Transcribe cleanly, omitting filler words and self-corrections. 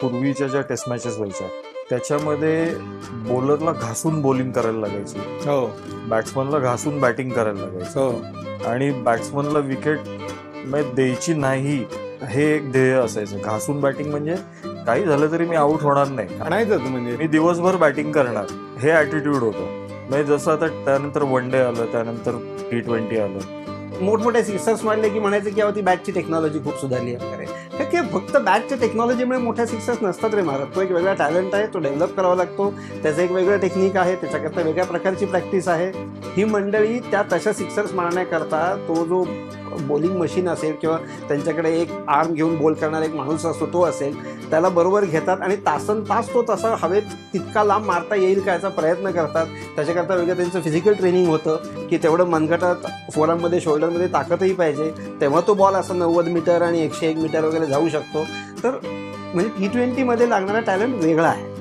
पूर्वीच्या ज्या taste matches व्हायच्या त्याच्यामध्ये बॉलरला घासून बॉलिंग करायला लागायची, हो बॅट्समनला घासून बॅटिंग करायला लागायचं हो आणि बॅट्समनला विकेट द्यायची नाही हे एक ध्येय असायचं. घासून बॅटिंग म्हणजे काही झालं तरी मी आऊट होणार नाही, आणायचंच म्हणजे मी दिवसभर बॅटिंग करणार, हे ॲटिट्यूड होतं. म्हणजे जसं आता त्यानंतर वन डे आलं, त्यानंतर T20 आलं, मोठमोठे सिक्सर्स मारले की म्हणायचं की ती बॅटची टेक्नॉलॉजी खूप सुधारली आहे वगैरे. हे की फक्त बॅटच्या टेक्नॉलॉजीमुळे मोठ्या सिक्सर्स नसतात रे मारत. तो एक वेगळा टॅलेंट आहे, तो डेव्हलप करावा लागतो, त्याचं एक वेगळं टेक्निक आहे, त्याच्याकरता वेगळ्या प्रकारची प्रॅक्टिस आहे. ही मंडळी त्या तशा सिक्सर्स मारण्याकरता तो जो बॉलिंग मशीन असेल किंवा त्यांच्याकडे एक आर्म घेऊन बॉल करणारा एक माणूस असतो तो असेल, त्याला बरोबर घेतात आणि तासनतास तो तसा हवेत तितका लांब मारता येईल का याचा प्रयत्न करतात. त्याच्याकरता वेगळं त्यांचं फिजिकल ट्रेनिंग होतं की तेवढं मनगटात फोराममध्ये शोल्डरमध्ये ताकदही पाहिजे, तेव्हा तो बॉल असं 90 मीटर आणि 101 मीटर वगैरे जाऊ शकतो. तर म्हणजे T20 मध्ये लागणारा टॅलेंट वेगळा आहे.